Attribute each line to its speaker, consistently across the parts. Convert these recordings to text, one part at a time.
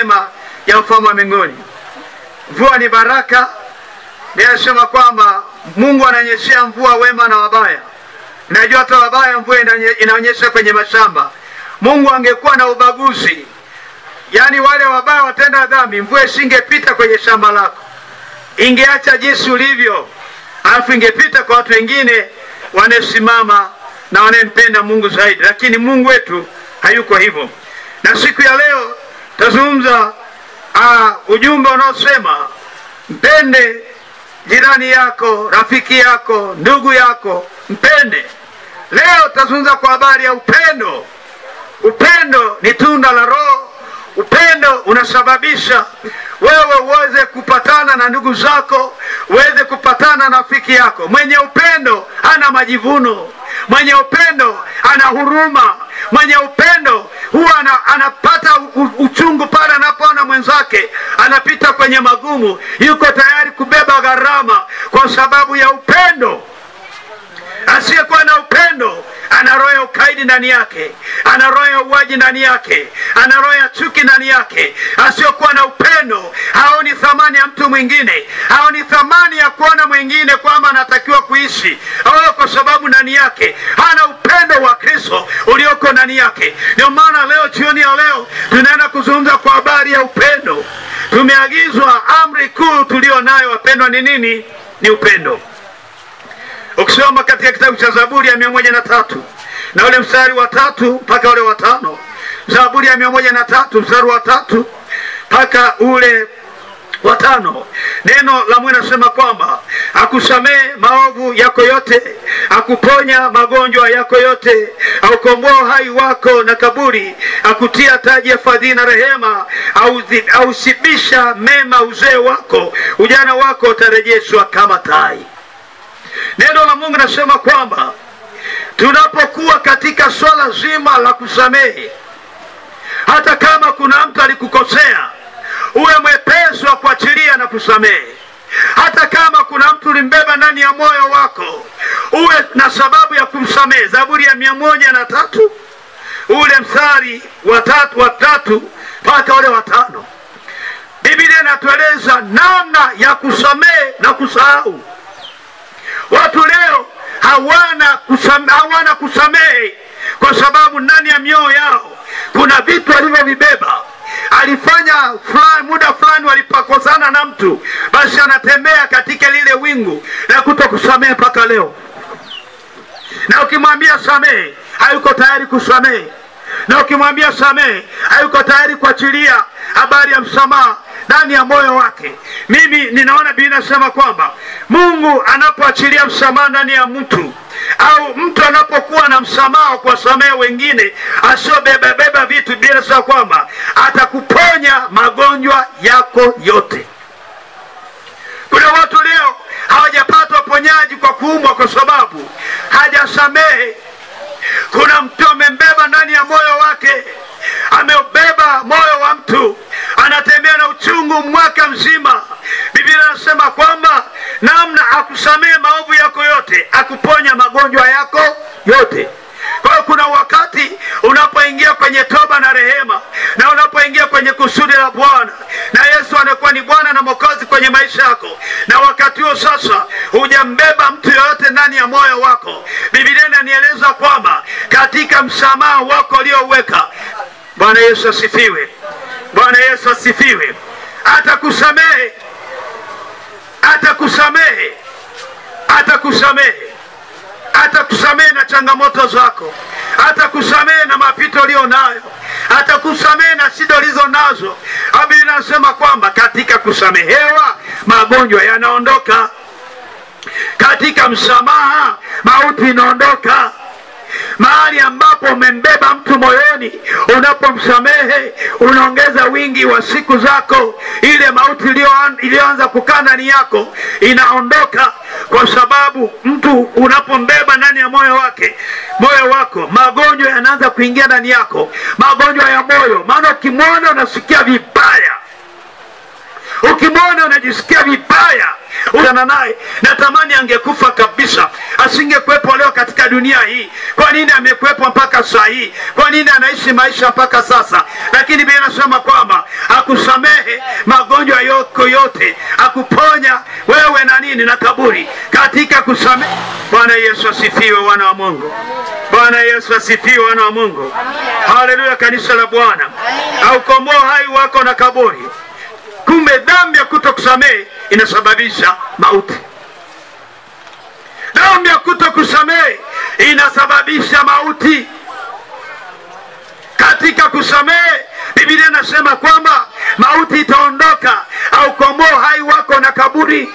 Speaker 1: neema ya ufalme wa mbinguni. Mvua ni baraka. Ninasema kwamba Mungu ananyeshea mvua wema na wabaya. Najua hata wabaya mvua inaonyesha kwenye mashamba. Mungu angekuwa na ubaguzi, yani wale wabaya watenda dhambi, mvua isingepita kwenye shamba lako. Ingeacha jinsi ulivyo, alafu ingepita kwa watu wengine wanaosimama na wanaempenda Mungu zaidi. Lakini Mungu wetu hayuko hivyo. Na siku ya leo tazungumza ujumbe unaosema mpende jirani yako, rafiki yako, ndugu yako, mpende. Leo tazungumza kwa habari ya upendo. Upendo ni tunda la Roho. Upendo unasababisha wewe uweze kupatana na ndugu zako, uweze kupatana na rafiki yako. Mwenye upendo hana majivuno. Mwenye upendo ana huruma. Mwenye upendo huwa anapata uchungu pale anapoona mwenzake anapita kwenye magumu. Yuko tayari kubeba gharama kwa sababu ya upendo. Asiyekuwa na upendo ana roho ya ukaidi ndani yake, ana roho ya uwaji ndani yake, ana roho ya chuki ndani yake. Asiyekuwa na upendo haoni thamani ya mtu mwingine, haoni thamani ya kuona mwingine kwamba anatakiwa kuishi, kwa sababu ndani yake hana upendo wa Kristo ulioko ndani yake. Ndio maana leo, jioni ya leo, tunaenda kuzungumza kwa habari ya upendo. Tumeagizwa, amri kuu tulio nayo wapendwa ni nini? Ni upendo. Ukisoma katika kitabu cha Zaburi ya 103 na ule mstari wa 3 mpaka ule wa 5. Zaburi ya 103 mstari wa 3 mpaka ule wa 5. Neno la Mungu linasema kwamba akusamehe maovu yako yote, akuponya magonjwa yako yote, aukomboa uhai wako na kaburi, akutia taji ya fadhili na rehema, aushibisha mema uzee wako, ujana wako utarejeshwa kama tai. Neno la Mungu linasema kwamba tunapokuwa katika swala zima la kusamehe, hata kama kuna mtu alikukosea, uwe mwepesi wa kuachilia na kusamehe. Hata kama kuna mtu ulimbeba ndani ya moyo wako, uwe na sababu ya kumsamehe. Zaburi ya 103 ule mstari wa 3 mpaka ule wa 5. Biblia inatueleza namna ya kusamehe na kusahau. Watu leo hawana kusamehe kwa sababu ndani ya mioyo yao kuna vitu alivyovibeba. Alifanya muda fulani walipakosana na mtu, basi anatembea katika lile wingu na kutokusamehe mpaka leo. Na ukimwambia samehe, hayuko tayari kusamehe. Na ukimwambia samehe, hayuko tayari kuachilia habari ya msamaha ndani ya moyo wake. Mimi ninaona Biblia inasema kwamba Mungu anapoachilia msamaha ndani ya mtu, au mtu anapokuwa na msamaha kwa samehe wengine, asiobeba vitu, Biblia inasema kwamba atakuponya magonjwa yako yote. Kuna watu leo hawajapata uponyaji kwa kuumwa kwa sababu hajasamehe. Kuna mtu amembeba ndani ya moyo wake, ameubeba moyo wa mtu, anatembea na uchungu mwaka mzima. Biblia inasema kwamba namna akusamehe maovu yako yote, akuponya magonjwa yako yote. Kwa hiyo kuna wakati unapoingia kwenye toba na rehema, na unapoingia kwenye kusudi la Bwana, na Yesu anakuwa ni Bwana na Mwokozi kwenye maisha yako, na wakati huo sasa hujambeba mtu yoyote ndani ya moyo wako, Biblia inanieleza kwamba katika msamaha wako ulioweka, Bwana Yesu asifiwe, Bwana Yesu asifiwe, atakusamehe, atakusamehe, atakusamehe, atakusamehe na changamoto zako, atakusamehe na mapito ulio nayo, atakusamehe na shida ulizo nazo. Biblia inasema kwamba katika kusamehewa magonjwa yanaondoka, katika msamaha mauti inaondoka. Mahali ambapo umembeba mtu moyoni, unapomsamehe unaongeza wingi wa siku zako. Ile mauti iliyoanza kukaa ndani yako inaondoka, kwa sababu mtu unapombeba ndani ya moyo wako, magonjwa yanaanza kuingia ndani yako, magonjwa ya moyo. Maana ukimwona unasikia vibaya, ukimwona akikuona unajisikia vibaya, unana naye, natamani angekufa kabisa, asingekuwepo leo katika dunia hii. Kwa nini amekuwepo mpaka saa hii? Kwa nini anaishi maisha mpaka sasa? Lakini Biblia inasema kwamba akusamehe magonjwa yako yote, akuponya wewe na nini na kaburi katika kusamehe. Bwana Yesu asifiwe, wana wa Mungu. Bwana Yesu asifiwe, wana wa Mungu. Haleluya, kanisa la Bwana. Aukomboa hai wako na kaburi. Kumbe dhambi ya kutokusamehe inasababisha mauti. Dhambi ya kutokusamehe inasababisha mauti. Katika kusamehe, Biblia inasema kwamba mauti itaondoka. Aukomboa hai wako na kaburi.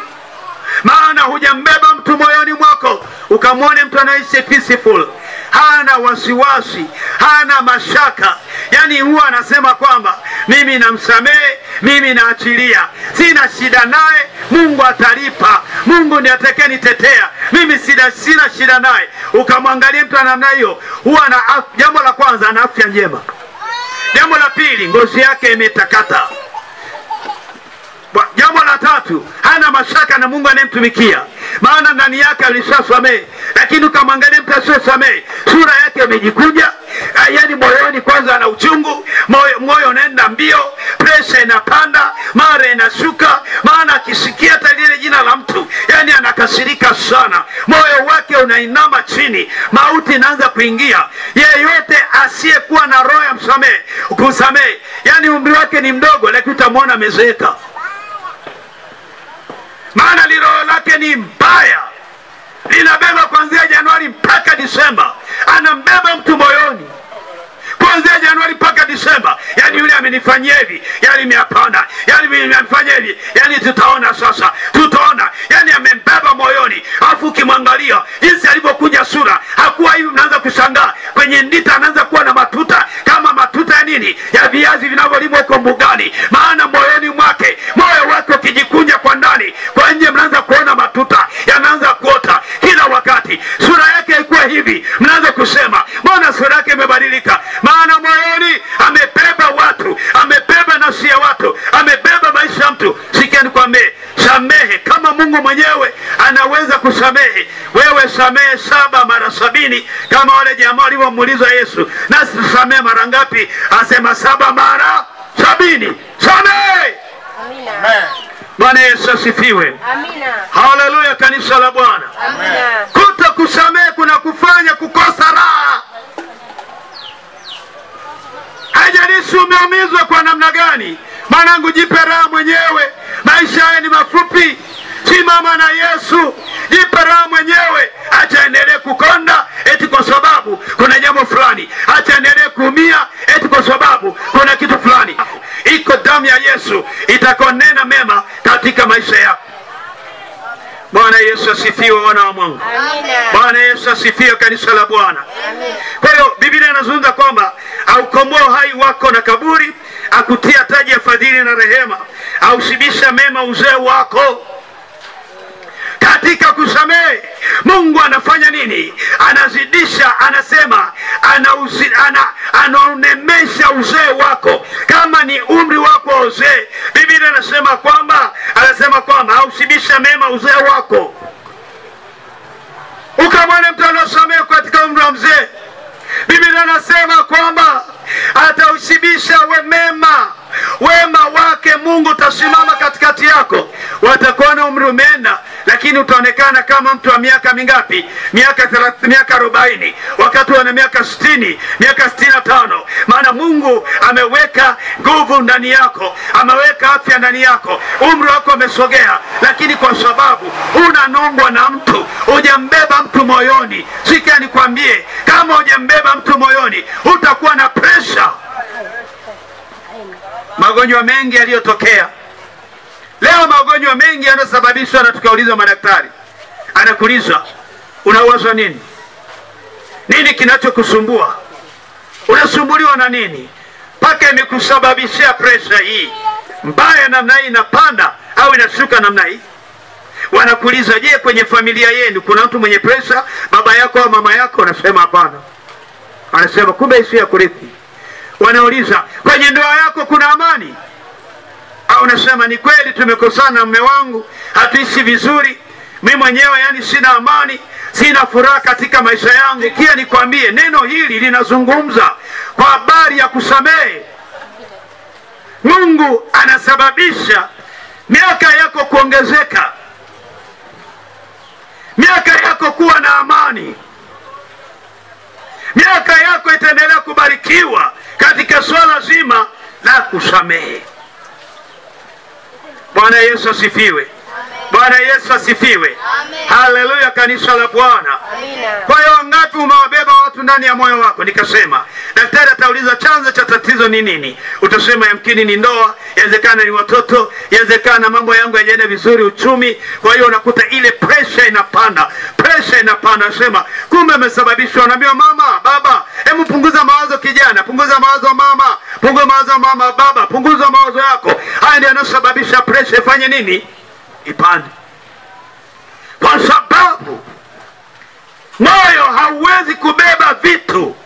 Speaker 1: Maana hujambeba mtu moyoni mwako ukamwone mtu anaishi peaceful, hana wasiwasi, hana mashaka. Yani huwa anasema kwamba mimi namsamehe, mimi naachilia, sina shida naye, Mungu atalipa, Mungu ndiye atakayenitetea, mimi sina shida naye. Ukamwangalia mtu namna hiyo, huwa na jambo la kwanza, ana afya njema. Jambo la pili, ngozi yake imetakata. Jambo la tatu, hana mashaka na Mungu anayemtumikia, maana ndani yake alishasamehe. Lakini ukamwangalia mtu asiyesamehe, sura yake imejikunja, yani moyoni kwanza ana uchungu, moyo unaenda mbio, presha inapanda, mara inashuka, maana akisikia hata lile jina la mtu, yani anakasirika sana, moyo wake unainama chini, mauti inaanza kuingia. Yeyote asiyekuwa na roho ya kusamehe, yani umri wake ni mdogo, lakini utamwona amezeeka, maana roho lake ni mbaya, linabeba kuanzia Januari mpaka Disemba. Anambeba mtu moyoni kuanzia Januari mpaka Disemba. Yani yule amenifanyia hivi, yani miapanda, yani mimi amenifanyia hivi, yani tutaona sasa, tutaona. Yani amembeba moyoni. Alafu ukimwangalia jinsi alivyokuja sura, hakuwa hivi, mnaanza kushangaa. Kwenye ndita anaanza kuwa na matuta, kama matuta ya nini? Ya viazi vinavyolimwa huko mbugani. Maana moyoni mwake, moyo wake ukijikunja kwa ndani, kwa nje mnaanza kuona matuta yanaanza kuota kila wakati. Sura yake haikuwa hivi, mnaanza kusema mbona sura yake imebadilika? Maana moyoni amebeba watu, amebeba nafsi ya watu, amebeba maisha ya mtu. Sikia nikwambie, samehe kama Mungu mwenyewe anaweza kusamehe. Wewe samehe 7 mara 70, kama wale jamaa walivyomuuliza Yesu, nasi tusamehe mara ngapi? Asema 7 mara 70. Samehe. Amina. Bwana Yesu asifiwe. Amina. Haleluya, kanisa la Bwana. Amina. Kutokusamehe kuna kufanya kukosa raha. Haijalishi umeumizwa kwa namna gani, mwanangu, jipe raha mwenyewe. Maisha haya ni mafupi. Simama na Yesu, jipe raha mwenyewe. Acha endelee kukonda eti kwa sababu kuna jambo fulani, acha endelee kuumia eti kwa sababu kuna kitu fulani. Iko damu ya Yesu itakonena mema katika maisha yako. Bwana Yesu asifiwe, wana wa Mungu. Amina. Bwana Yesu asifiwe, kanisa la Bwana. Amina. Kwa hiyo Biblia inazungumza kwamba aukomboa hai wako na kaburi, akutia taji ya fadhili na rehema, aushibisha mema uzee wako. Katika kusamehe Mungu anafanya nini? Anazidisha, anasema anaonemesha uzee wako. Kama ni umri wako uzee, Biblia anasema kwamba aushibisha mema uzee wako. Ukamwone mtu anasamehe katika umri wa mzee, Biblia anasema kwamba ataushibisha wema wake. Mungu tasimama katikati yako. Watakuwa na umri umeenda, lakini utaonekana kama mtu wa miaka mingapi? Miaka 30, miaka 40, wakati wana miaka 60, miaka 65. Maana Mungu ameweka nguvu ndani yako, ameweka afya ndani yako. Umri wako umesogea, lakini kwa sababu unanongwa na mtu, hujambeba mtu moyoni. Sikia nikwambie, kama hujambeba mtu moyoni, utakuwa na pressure. Magonjwa mengi yaliyotokea leo, magonjwa mengi yanasababishwa na, tukauliza madaktari, anakuuliza unawaza nini? Nini kinachokusumbua? Unasumbuliwa na nini? Paka imekusababishia pressure hii mbaya namna hii, inapanda au inashuka namna hii. Wanakuuliza, je, kwenye familia yenu kuna mtu mwenye pressure, baba yako au mama yako? Anasema hapana. Anasema kumbe isi ya kurithi. Wanauliza, kwenye ndoa yako kuna amani? Au unasema ni kweli tumekosana na mume wangu, hatuishi vizuri, mimi mwenyewe yani sina amani, sina furaha katika maisha yangu. Kia nikwambie, neno hili linazungumza kwa habari ya kusamehe. Mungu anasababisha miaka yako kuongezeka, miaka yako kuwa na amani, miaka yako itaendelea kubarikiwa katika swala zima la kusamehe. Bwana Yesu asifiwe. Bwana Yesu asifiwe. Haleluya, kanisa la Bwana. Kwa hiyo wangapi umewabeba watu ndani ya moyo wako? Nikasema daktari atauliza chanzo cha tatizo ni nini? Utasema yamkini ni ndoa, yawezekana ni watoto, yawezekana mambo yangu hayajaenda vizuri, uchumi. Kwa hiyo unakuta ile pressure inapanda, pressure inapanda. Nasema kumbe umesababishwa. Naambia mama, baba, hebu punguza mawazo kijana, punguza mawazo mama, punguza mawazo mama, baba, punguza mawazo yako. Haya ndio yanasababisha pressure ifanye nini? Ipande. Kwa sababu moyo hauwezi kubeba vitu.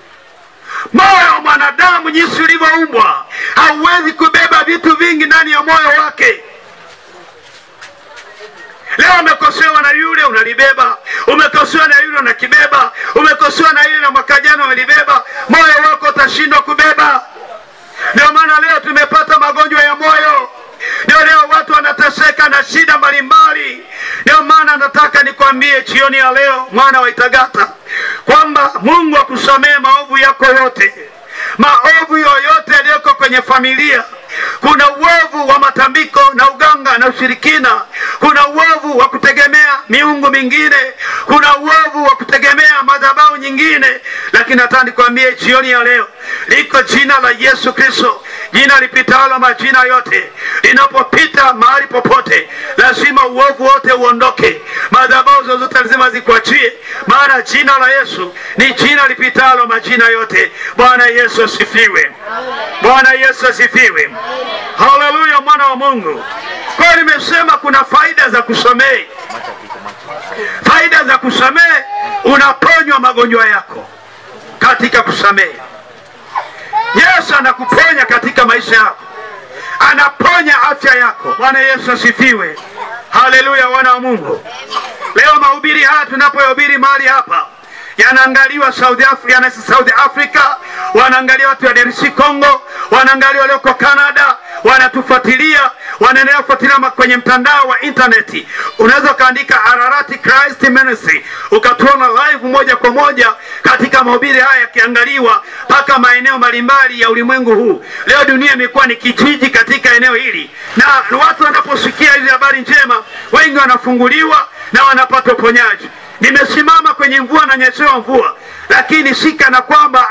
Speaker 1: Moyo wa mwanadamu jinsi ulivyoumbwa hauwezi kubeba vitu vingi ndani ya moyo wake. Leo umekosewa na yule unalibeba, umekosewa na yule unakibeba, umekosewa na yule na mwaka jana unalibeba, moyo wako utashindwa kubeba. Ndio maana leo tumepata magonjwa ya moyo. Ndio leo watu wanateseka na shida mbalimbali. Ndio maana nataka nikwambie jioni ya leo, mwana wa Itagata, kwamba Mungu akusamehe maovu yako yote. Maovu yoyote yaliyoko kwenye familia. Kuna uovu wa matambiko na uganga na ushirikina. Kuna uovu wa kutegemea miungu mingine. Kuna uovu wa kutegemea madhabahu nyingine. Lakini nataka nikwambie jioni ya leo, liko jina la Yesu Kristo, jina lipitalo majina yote. Linapopita mahali popote, lazima uovu wote uondoke. Madhabahu zozote lazima zikuachie, maana jina la Yesu ni jina lipitalo majina yote. Bwana Yesu asifiwe. Bwana Yesu asifiwe. Haleluya, mwana wa Mungu. Kwa nimesema kuna faida za kusamehe. Faida za kusamehe, unaponywa magonjwa yako katika kusamehe. Yesu anakuponya katika maisha yako, anaponya afya yako. Bwana Yesu asifiwe. Haleluya, wana wa Mungu. Leo mahubiri haya tunapohubiri mahali hapa, yanaangaliwa Saudi Africa, wanaangalia watu wa DRC Congo, wanaangalia walioko Canada, wanatufuatilia, wanaendelea kufuatilia kwenye mtandao wa interneti. Unaweza kaandika Ararati Christ Ministry, ukatuona live moja kwa moja katika mahubiri haya yakiangaliwa mpaka maeneo mbalimbali ya ulimwengu huu. Leo dunia imekuwa ni kijiji katika eneo hili, na watu wanaposikia hizi habari njema, wengi wanafunguliwa na wanapata uponyaji. Nimesimama kwenye mvua na nyeshewa mvua, lakini sika na kwamba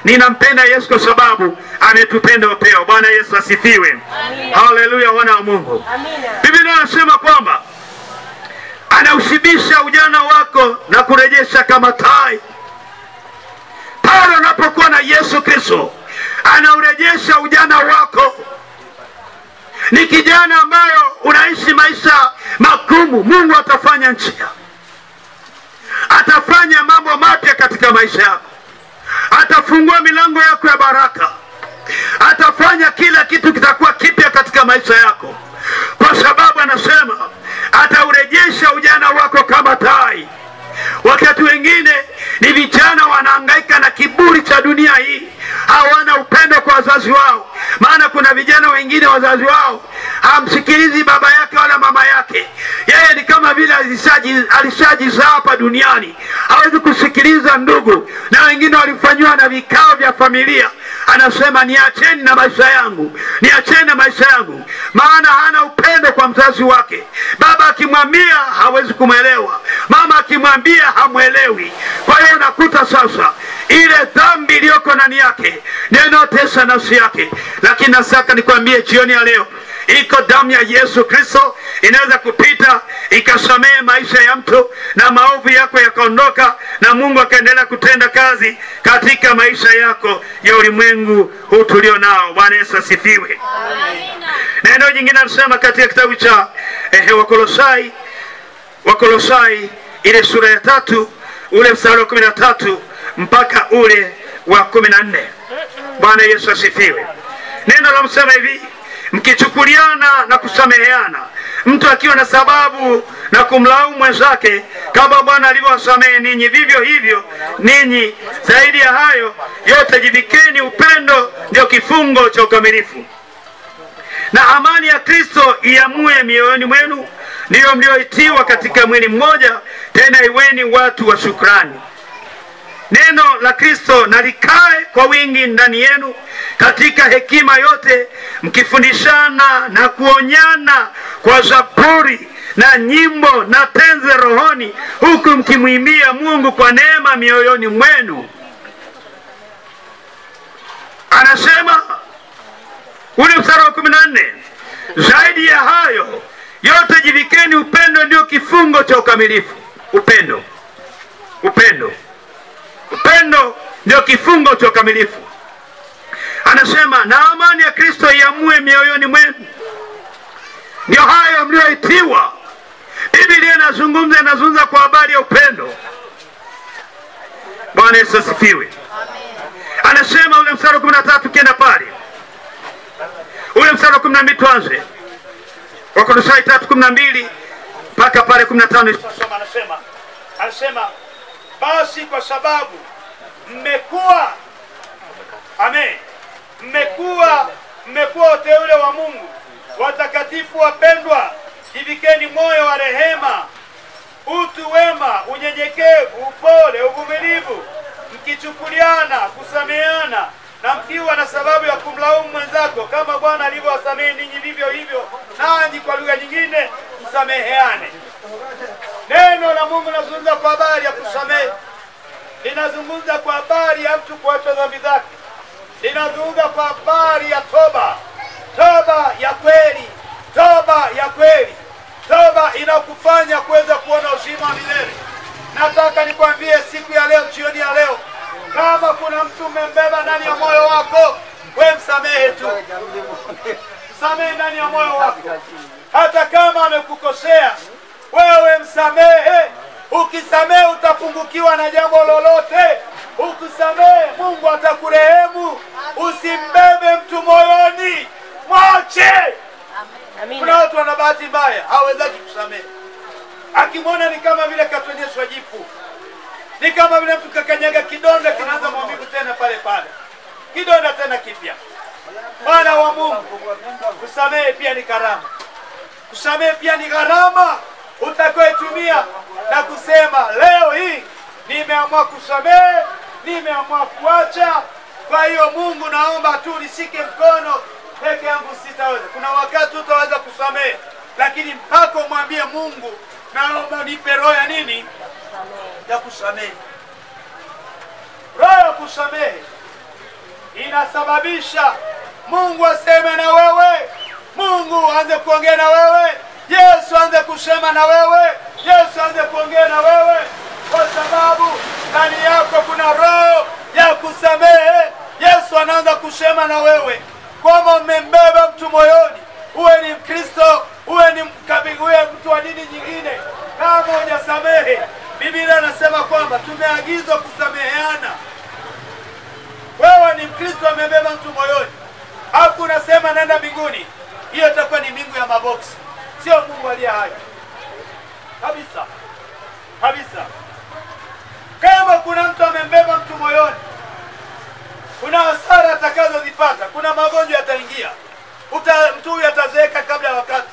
Speaker 1: ninampenda Yesu kwa sababu ametupenda upeo. Bwana Yesu asifiwe. Haleluya, wana wa Mungu. Biblia inasema kwamba anaushibisha ujana wako na kurejesha kama tai. Pale unapokuwa na Yesu Kristo, anaurejesha ujana wako. Ni kijana ambayo unaishi maisha magumu, Mungu atafanya njia. Atafanya mambo mapya katika maisha yako. Atafungua milango yako ya baraka. Atafanya kila kitu kitakuwa kipya katika maisha yako. Kwa sababu anasema ataurejesha ujana wako kama tai. Wakati wengine ni vijana wanahangaika na kiburi cha dunia hii, hawana upendo kwa wazazi wao. Maana kuna vijana wengine wazazi wao hamsikilizi baba yake wala mama yake. Yeye ni kama vile alishajizaa hapa duniani, hawezi kusikiliza ndugu. Na wengine walifanywa na vikao vya familia, anasema niacheni na maisha yangu, niacheni na maisha yangu. Maana hana upendo kwa mzazi wake. Baba akimwambia hawezi kumwelewa, mama akimwambia hamwelewi. Kwa hiyo unakuta sasa ile dhambi iliyoko ndani yake ndio inayotesa nafsi yake. Lakini nataka nikwambie jioni ya leo, iko damu ya Yesu Kristo inaweza kupita ikasamehe maisha ya mtu na maovu yako yakaondoka, na Mungu akaendelea kutenda kazi katika maisha yako ya ulimwengu huu tulio nao. Bwana Yesu asifiwe. Neno jingine anasema katika kitabu cha Wakolosai ile sura ya 3 ule mstari wa 13 mpaka ule wa 14. Bwana Yesu asifiwe. Neno la msema hivi, mkichukuliana na kusameheana, mtu akiwa na sababu na kumlaumu mwenzake, kama Bwana alivyowasamehe ninyi, vivyo hivyo ninyi. Zaidi ya hayo yote jivikeni upendo, ndio kifungo cha ukamilifu. Na amani ya Kristo iamue mioyoni mwenu, ndiyo mlioitiwa katika mwili mmoja, tena iweni watu wa shukrani. Neno la Kristo na likae kwa wingi ndani yenu katika hekima yote, mkifundishana na kuonyana kwa zaburi na nyimbo na tenzi rohoni, huku mkimwimbia Mungu kwa neema mioyoni mwenu. Anasema ule mstari wa 14, zaidi ya hayo yote jivikeni upendo, ndio kifungo cha ukamilifu. Upendo, upendo, upendo ndio kifungo cha ukamilifu. Anasema na amani ya Kristo iamue mioyoni mwenu, ndio hayo mlioitiwa. Biblia inazungumza kwa habari ya upendo. Bwana Yesu asifiwe. Anasema ule mstari wa 13, kienda pale ule mstari wa 12 tuanze. Wakolosai 3:12 mpaka pale 15.
Speaker 2: Anasema basi kwa sababu mmekuwa, amen, mmekuwa uteule wa Mungu, watakatifu wapendwa, jivikeni moyo wa rehema, utu wema, unyenyekevu, upole, uvumilivu, mkichukuliana, kusameheana, na mkiwa na sababu ya kumlaumu mwenzako, kama Bwana alivyowasamehe ninyi, vivyo hivyo nanyi kwa lugha nyingine msameheane. Neno la Mungu linazungumza kwa habari ya kusamehe, linazungumza kwa habari ya mtu kuacha dhambi zake, linazungumza kwa habari ya toba, toba ya kweli, toba ya kweli, toba inakufanya kuweza kuona uzima wa milele. Nataka nikwambie siku ya leo, jioni ya leo, kama kuna mtu umembeba ndani ya moyo wako, wewe msamehe tu. Msamehe ndani ya moyo wako. Hata kama amekukosea, wewe msamehe. Ukisamehe utapungukiwa na jambo lolote. Ukisamehe Mungu atakurehemu. Usimbebe mtu moyoni, mwache. Kuna watu wana bahati mbaya, hawezaki kusamehe. Akimwona ni kama vile katonyeshwa jipu. Ni kama vile mtu kakanyaga kidonda, kinaanza maumivu tena pale pale, kidonda tena kipya. Bwana wa Mungu, kusamehe pia ni karama. Kusamehe pia ni gharama utakayotumia na kusema leo hii nimeamua kusamehe, nimeamua kuacha. Kwa hiyo Mungu, naomba tu nishike mkono, peke yangu sitaweza. Kuna wakati utaweza kusamehe, lakini mpaka umwambie Mungu, naomba nipe roho ya nini? Ya kusamehe. Roho ya kusamehe inasababisha Mungu aseme na wewe, Mungu aanze kuongea na wewe, Yesu aanze kusema na wewe, Yesu aanze kuongea na wewe, kwa sababu ndani yako kuna roho ya kusamehe. Yesu anaanza kusema na wewe kwamba umembeba mtu moyoni, uwe ni Mkristo, uwe ni mtu wa dini nyingine, kama hujasamehe, Biblia inasema kwamba tumeagizwa kusameheana. Wewe ni Mkristo, amebeba mtu moyoni, hapo unasema nenda mbinguni, hiyo itakuwa ni mbingu ya maboksi, sio Mungu aliye hai kabisa kabisa. Kama kuna mtu amembeba mtu moyoni, kuna hasara atakazozipata, kuna magonjwa yataingia, mtu huyu atazeeka kabla ya wakati.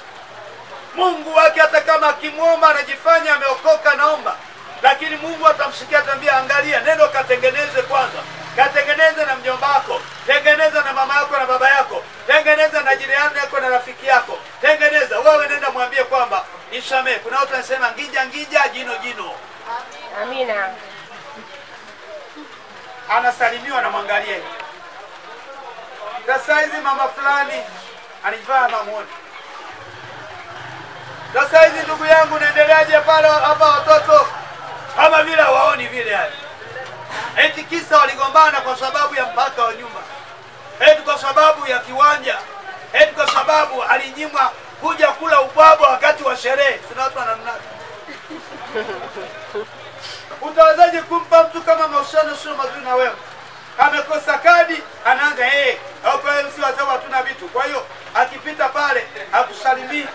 Speaker 2: Mungu wake hata kama akimwomba anajifanya ameokoka, naomba, lakini Mungu atamshikia, atambia angalia, nenda katengeneze kwanza, katengeneze na mjomba wako, tengeneza na mama yako na baba yako, tengeneza na jirani yako na rafiki yako, tengeneza. Wewe nenda mwambie kwamba nisamehe. Kuna watu wanasema ngija ngija, jino jino.
Speaker 3: Amina.
Speaker 2: Anasalimiwa na mwangalie. Sasa hizi mama fulani anijifanya mamuoni. Sasa hizi ndugu yangu naendeleaje pale hapa, watoto kama vile waoni vile yani. Eti kisa waligombana kwa sababu ya mpaka wa nyumba, eti kwa sababu ya kiwanja, eti kwa sababu alinyimwa kuja kula ubwabwa wakati wa sherehe. Kuna watu wanamnaka. Utawezaje kumpa mtu kama mahusiano sio mazuri na wewe? Amekosa kadi, anaanza au kwa hiyo si wazao hatuna vitu. Kwa hiyo akipita pale akusalimii.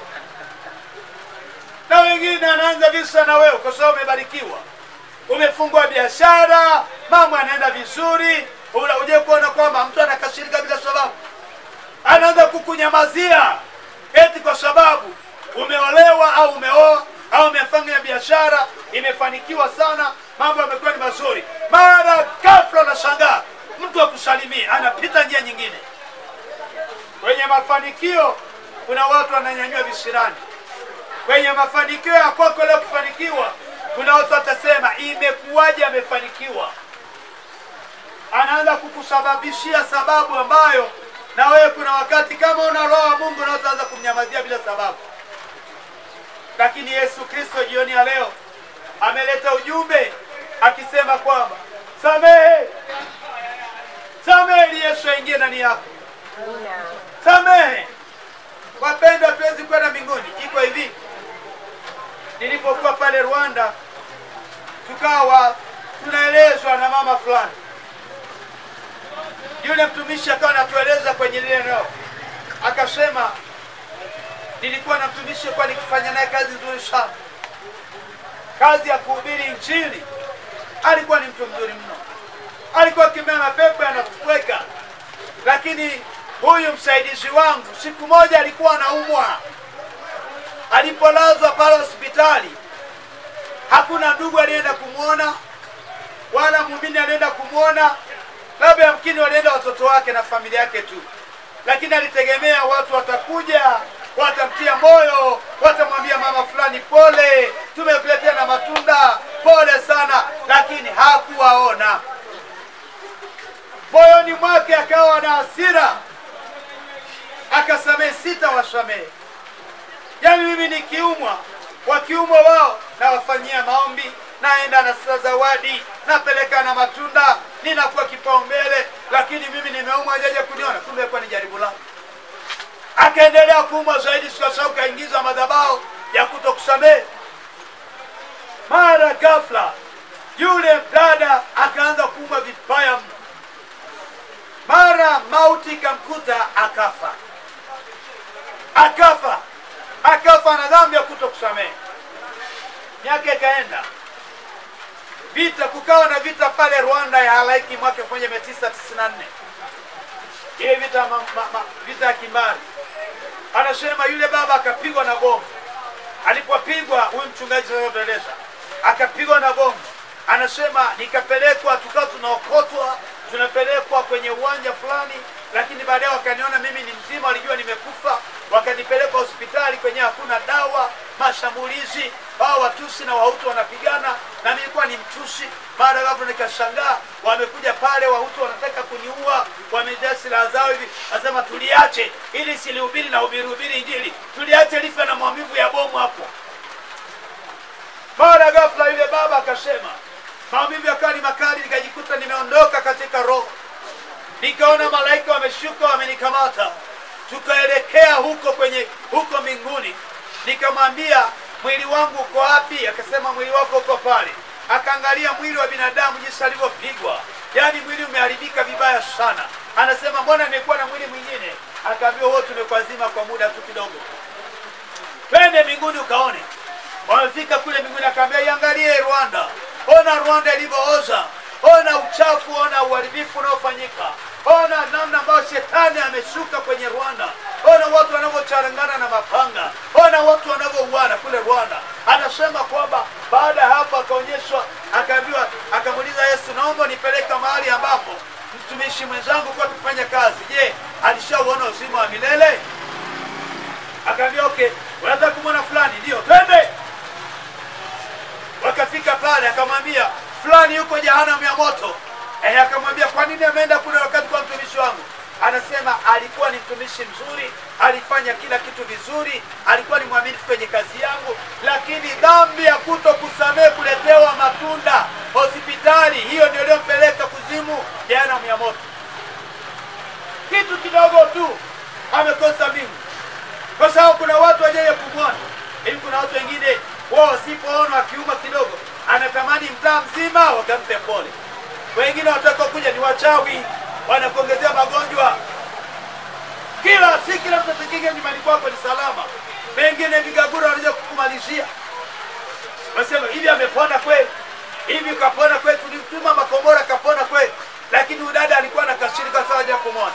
Speaker 2: Na wengine anaanza visa na wewe kwa sababu umebarikiwa, umefungua biashara, mambo yanaenda vizuri, uje kuona kwamba mtu anakasirika bila sababu, anaanza kukunyamazia eti kwa sababu umeolewa au umeoa au umefanya biashara imefanikiwa sana, mambo yamekuwa ni mazuri, mara ghafla unashangaa mtu akusalimia, anapita njia nyingine. Kwenye mafanikio kuna watu wananyanyua visirani. Kwenye mafanikio ya kwako leo kufanikiwa, kuna watu watasema imekuwaje amefanikiwa. Anaanza kukusababishia sababu ambayo na wewe kuna wakati kama una roho wa Mungu na utaanza kumnyamazia bila sababu. Lakini Yesu Kristo jioni ya leo ameleta ujumbe akisema kwamba samehe. Samehe ili Yesu aingie ndani yako. Samehe. Wapendwa, tuwezi kwenda mbinguni. Iko hivi. Nilipokuwa pale Rwanda, tukawa tunaelezwa na mama fulani. Yule mtumishi akawa anatueleza kwenye lile eneo. Akasema nilikuwa na mtumishi kwa nikifanya naye kazi nzuri sana. Kazi ya kuhubiri Injili. Alikuwa ni mtu mzuri mno. Alikuwa kimea mapepo yanatupweka. Lakini huyu msaidizi wangu siku moja alikuwa anaumwa. Alipolazwa pale hospitali, hakuna ndugu alienda kumuona wala muumini alienda kumuona, labda yamkini walienda watoto wake na familia yake tu. Lakini alitegemea watu watakuja, watamtia moyo, watamwambia mama fulani pole, tumekuletea na matunda, pole sana, lakini hakuwaona. Moyoni mwake akawa na hasira. Akasamehe, sitawasamehe. Yaani mimi nikiumwa, wakiumwa wao na wafanyia maombi, naenda na zawadi, napeleka na matunda, ninakuwa kipaumbele, lakini mimi nimeumwa hajaje kuniona, kumbe kwa ni jaribu langu. Akaendelea kuumwa zaidi, sasa kaingiza madhabahu ya kutokusamehe. Mara ghafla yule dada akaanza kuumwa vibaya mno. Mara mauti kamkuta, akafa. Akafa na dhambi ya kutokusamehe. Miaka ikaenda. Vita, kukawa na vita pale Rwanda ya halaiki mwaka 1994. Ile vita ya kimbari. Anasema yule baba akapigwa na bomu. Alipopigwa, huyu mchungaji sasa anaeleza, akapigwa na bomu. Anasema nikapelekwa, tukao tunaokotwa, tunapelekwa kwenye uwanja fulani, lakini baadaye wakaniona mimi ni mzima, walijua nimekufa, wakanipeleka hospitali kwenye hakuna dawa, mashambulizi, hao Watusi na Wahutu wanapigana, na mimi nilikuwa ni Mtusi. Mara ghafla nikashangaa, wamekuja pale Wahutu wanataka kuniua, wamejaa silaha zao hivi. Nasema tuliache ili silihubiri na hubiri Injili, tuliache life na maumivu ya bomu hapo. Mara ghafla yule baba akasema, maumivu yakawa ni makali, nikajikuta nimeondoka katika roho. Nikaona malaika wameshuka wamenikamata. Tukaelekea huko mbinguni. Nikamwambia mwili wangu uko wapi? Akasema mwili wako uko pale. Akaangalia mwili wa binadamu jinsi alivyopigwa. Yaani mwili umeharibika vibaya sana. Anasema mbona nimekuwa na mwili mwingine? Akaambia wewe tumekwazima kwa muda tu kidogo. Twende mbinguni ukaone. Wamefika kule mbinguni, akaambia iangalie Rwanda. Ona Rwanda ilivyooza. Ona uchafu, ona uharibifu unaofanyika. Ona namna ambayo shetani ameshuka kwenye Rwanda. Ona watu wanavyocharangana na mapanga. Ona watu wanavyouana kule Rwanda. Anasema kwamba baada ya hapo akaonyeshwa, akaambiwa, akamuuliza Yesu, naomba nipeleke mahali ambapo mtumishi mwenzangu kwa kufanya kazi. Je, alishauona uzima wa milele? Akaambia okay, unataka kumwona fulani? Ndio, twende. Wakafika pale, akamwambia fulani yuko jehanamu ya moto. Akamwambia kwa nini ameenda kule wakati kwa mtumishi wangu? Anasema alikuwa ni mtumishi mzuri, alifanya kila kitu vizuri, alikuwa ni mwaminifu kwenye kazi yangu, lakini dhambi ya kutokusamehe, kuletewa matunda hospitali, hiyo ndio iliyompeleka kuzimu, jehanamu ya moto. Kitu kidogo tu amekosa mbingu. Kwa sababu kuna watu wajaye kumwona. Ili kuna watu wengine wao wasipoona akiuma kidogo, anatamani mtaa mzima wakampe pole. Wengine wataka kuja ni wachawi, wanakuongezea magonjwa. Kila mtu atakige nyumbani kwako ni salama. Pengine vigagura wanaja kukumalizia. Wasema hivi amepona kweli? Hivi kapona kweli? Tulituma makombora kapona kweli? Lakini udada alikuwa na kasirika sawa haja kumwona.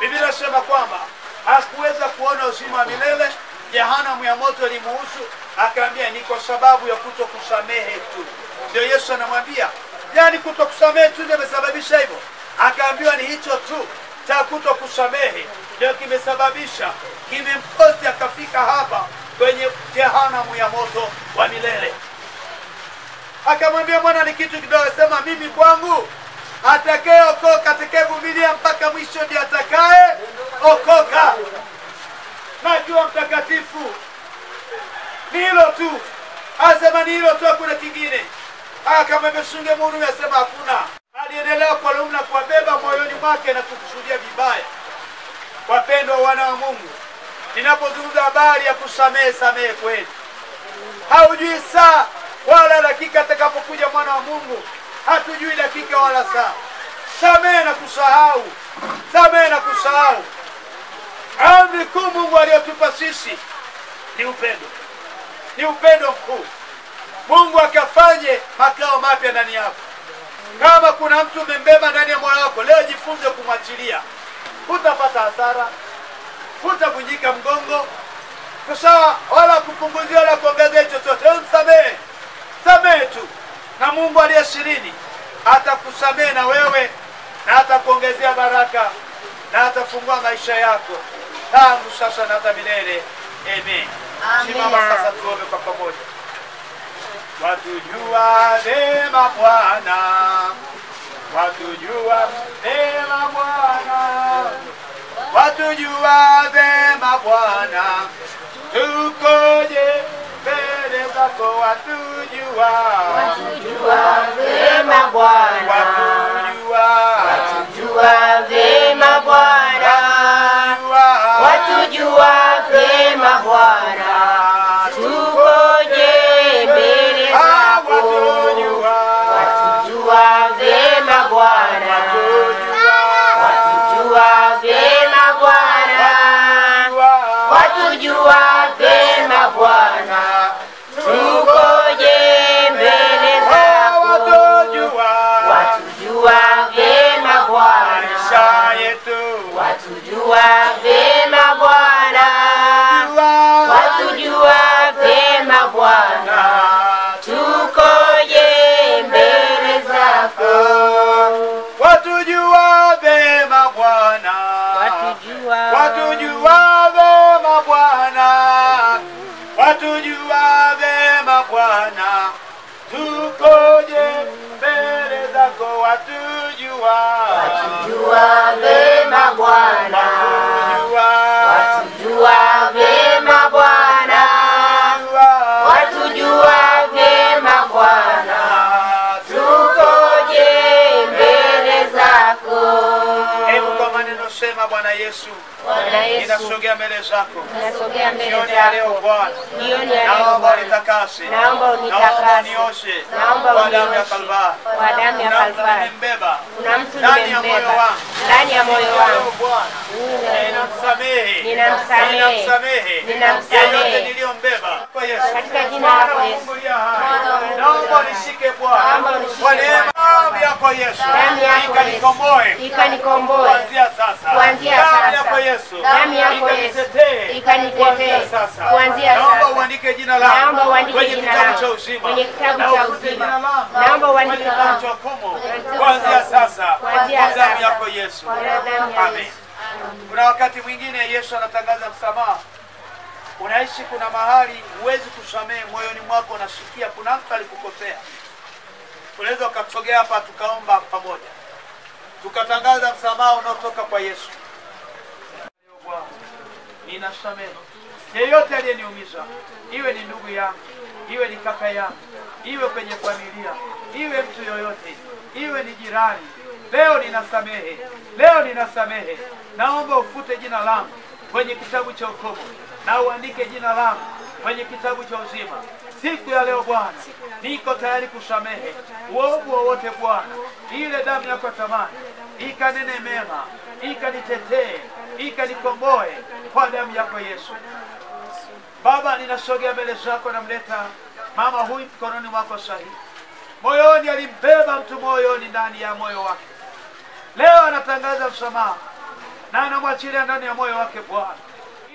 Speaker 2: Biblia inasema kwamba hakuweza kuona uzima wa milele, jehanamu ya moto ilimuhusu, akaambia ni kwa sababu ya kutokusamehe tu. Ndio Yesu anamwambia, yani kutokusamehe tu ndio imesababisha hivyo. Akaambiwa ni hicho tu cha kutokusamehe ndio kimesababisha, kimemposti akafika hapa kwenye jehanamu ya moto wa milele. Akamwambia Bwana ni kitu kidogo, sema mimi kwangu atakayeokoka, atakayevumilia mpaka mwisho ndiye atakaye okoka. Najua mtakatifu ni hilo tu, asema ni hilo tu, hakuna kingine. Akamwambia sunge Mungu, asema hakuna. Aliendelea kwa lumna kuwabeba moyoni mwake na kukusudia vibaya. Wapendwa wana wa Mungu, ninapozungumza habari ya kusamehe, samehe kweli. Haujui saa wala dakika atakapokuja mwana wa Mungu, hatujui dakika wala saa. Samehe na kusahau, samehe na kusahau. Amri kuu Mungu aliyotupa sisi ni upendo, ni upendo mkuu. Mungu akafanye makao mapya ndani yako. Kama kuna mtu umembeba ndani ya moyo wako, leo jifunze kumwachilia. Hutapata hasara, hutavunjika mgongo, kusawa wala kupunguzia wala kuongezea chochote. Msamehe, samehe tu, na Mungu aliye sirini atakusamehe na wewe, na atakuongezea baraka, na atafungua maisha yako tangu sasa na hata milele. Amen. Simama sasa tuombe kwa pamoja. Watujua vema Bwana, watujua vema Bwana, watujua vema Bwana, tukoje mbele zako. Watujua,
Speaker 3: watujua vema Bwana, watujua vema Bwana, watujua vema Bwana, tukoje mbele zako. Watujua vema Bwana, watujua vema Bwana, watujua vema Bwana, tukoje mbele zako. Watujua vema Bwana, watujua vema Bwana, watujua vema Bwana, tukoje mbele zako.
Speaker 2: Watujua vema Bwana, watujua vema Bwana, watujua vema Bwana, tukoje mbele zako. Watujua,
Speaker 3: watujua vema Bwana, watujua vema Bwana, watujua vema Bwana, tukoje mbele zako.
Speaker 2: Hebu kwa maneno sema, Bwana Yesu, ninasogea mbele zako. Jioni ya leo Bwana, naomba unitakase, naomba unioshe kwa damu ya Kalvari. Nimembeba ndani ya moyo wangu, ninamsamehe yeyote niliyombeba kwa Yesu.
Speaker 3: Katika jina lako Yesu,
Speaker 2: naomba unishike Bwana, kwa neema yako Yesu, ikanikomboe kuanzia sasa. Damu yako Yesu, ikanitetee kuanzia sasa. Naomba uandike jina langu kwenye kitabu cha uzima, na ufute jina langu kwenye kitabu cha hukumu kuanzia sasa, kwa damu yako Yesu. Amen. Kuna wakati mwingine Yesu anatangaza msamaha. Unaishi kuna mahali huwezi kusamehe, moyoni mwako unasikia kuna mtu alikukosea. Unaweza ukasogea hapa tukaomba pamoja, tukatangaza msamaha unaotoka kwa Yesu. Bwana, ninasamehe yeyote aliyeniumiza, iwe ni ndugu yangu, iwe ni kaka yangu, iwe kwenye familia, iwe mtu yoyote, iwe ni jirani. Leo ninasamehe, leo ninasamehe. Naomba ufute jina langu kwenye kitabu cha hukumu, na uandike jina langu kwenye kitabu cha uzima. Siku ya leo Bwana, niko tayari kusamehe uovu wowote Bwana. Ile damu yako thamani ikanene mema ikanitetee, ikanikomboe kwa damu yako Yesu. Baba, ninasogea mbele zako, namleta mama huyu mkononi mwako sahihi. Moyoni alimbeba mtu moyoni, ndani ya moyo wake. Leo anatangaza msamaha na anamwachilia ndani ya moyo wake Bwana.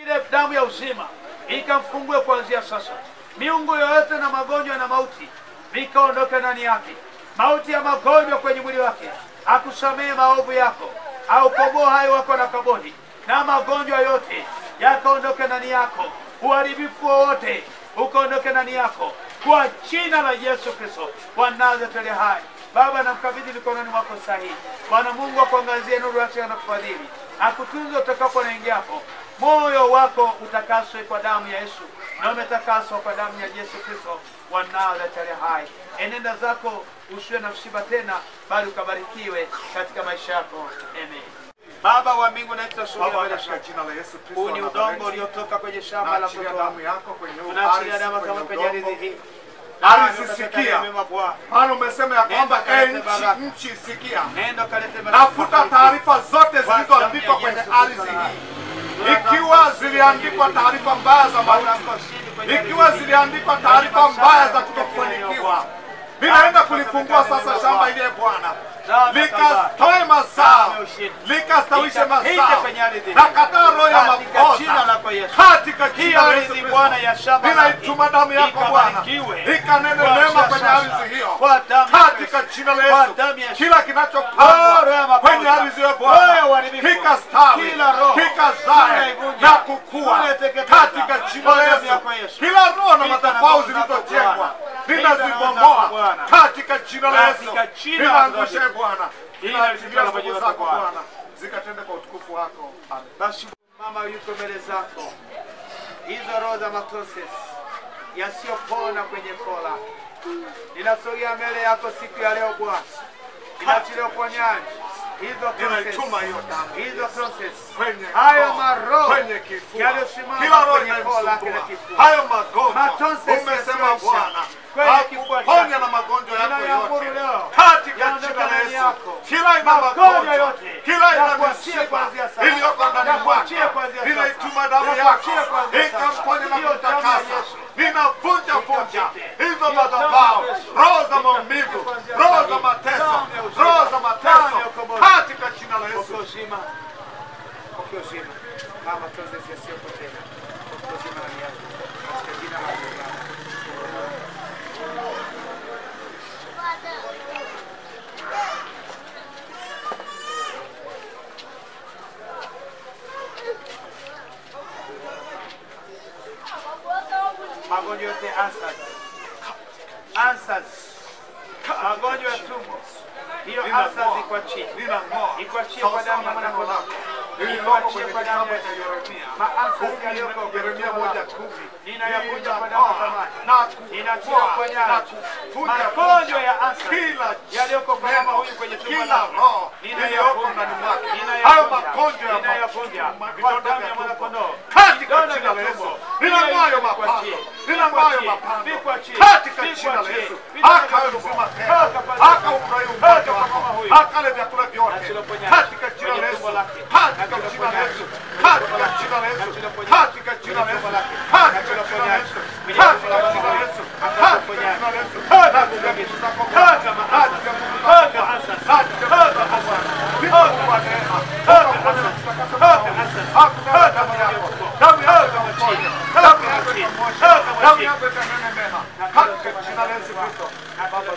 Speaker 2: Ile damu ya uzima ikamfungue kuanzia sasa. Miungu yoyote na magonjwa na mauti vikaondoka ndani yake. Mauti ya magonjwa kwenye mwili wake, akusamehe maovu yako, au komoa hai wako na kaboni, na magonjwa yote yakaondoka ndani yako. Uharibifu wote ukaondoka ndani yako kwa jina la Yesu Kristo wa Nazareti hai. Baba, namkabidhi mikononi mwako sahihi. Bwana Mungu akuangazie nuru yake na kufadhili, akutunze utakapo naingia hapo. Moyo wako utakaswe kwa damu ya Yesu, na umetakaswa kwa damu ya Yesu Kristo wa Nazareti hai. Enenda zako, usiwe na msiba tena, bali ukabarikiwe katika maisha yako. Amen. Baba wa mbingu, na tutashuhudia mbele zako. Huu ni udongo uliotoka kwenye shamba la kutoa damu yako kwenye unaachilia damu kama kwenye ardhi hii.
Speaker 4: Ardhi sikia, maana umesema ya kwamba nchi sikia. Nafuta taarifa zote zilizoandikwa kwenye ardhi hii, ikiwa ziliandikwa taarifa mbaya za mauti, ikiwa ziliandikwa taarifa mbaya za kutofanikiwa, ninaenda kulifungua sasa shamba ile Bwana, likatoe mazao, likastawishe mazao. Nakataa roho ya makosa katika jina la Yesu Kristo. Ninaituma damu yako Bwana, ikanene mema kwenye ardhi hiyo katika jina la Yesu. Kila kinachopandwa kwenye ardhi hiyo Bwana, kikastawi, kikazae na kukua katika jina la Yesu. Kila roho na madhabahu zilizojengwa ninazibomoa katika jina la Yesu. Ninaangusha Bwana, ninachilia nguvu zako Bwana, zikatende kwa utukufu wako. Amen.
Speaker 2: Basi mama yuko mbele zako, hizo roho za matroses yasiyopona kwenye kola, ninasogea mbele yako siku ya leo Bwana, ninaachilia uponyaji. Hizo process, hayo maroho yaliyosimama kwenye kola kile kifua,
Speaker 4: hayo magonjwa umesema Bwana, ponya na magonjwa yako yote katika jina la Yesu. Kila ina magonjwa yote, kila ina misiba iliyoko ndani mwake, ninaituma damu yako ikamponya na kutakasa. Ninavunja hizo madhabahu, roho za maumivu, roho za mateso, roho za mateso katika jina la Yesu.
Speaker 2: Pokea uzima kama tonze zisizopotea. Pokea uzima ndani yako katika jina la Yesu. Magonjwa yote answers, magonjwa ya tumbo, hiyo answers iko chini, iko chini kwa damu ya mwanakondoo, iko chini kwa damu ya Yeremia. Maanswers yaliyoko Yeremia 1:10 ninayakunja kwa damu ya thamani, ninachia kwa nyama. Magonjwa ya answers yaliyoko kwa mama huyu kwenye tumbo lako, ninayakunja ndani mwake, hayo magonjwa ninayakunja kwa damu ya mwanakondoo
Speaker 4: katika jina la Yesu. Ninamwayo mapando, ninamwayo mapando katika jina la Yesu. Akawe mzima tena, akaufurahi umoja wako, akale vyakula vyote katika jina la Yesu, katika jina la Yesu, katika jina la Yesu, katika jina la Yesu, katika jina la Yesu, katika jina la Yesu, katika jina la Yesu, katika vitu zako Bwana, katika Mungu wako Bwana, katika Mungu wako Bwana, Mungu wa neema, hakuna damu yako, damu yako itakuponya, damu yako itakuosha, damu yako itanene mema katika jina la Yesu Kristo. Baba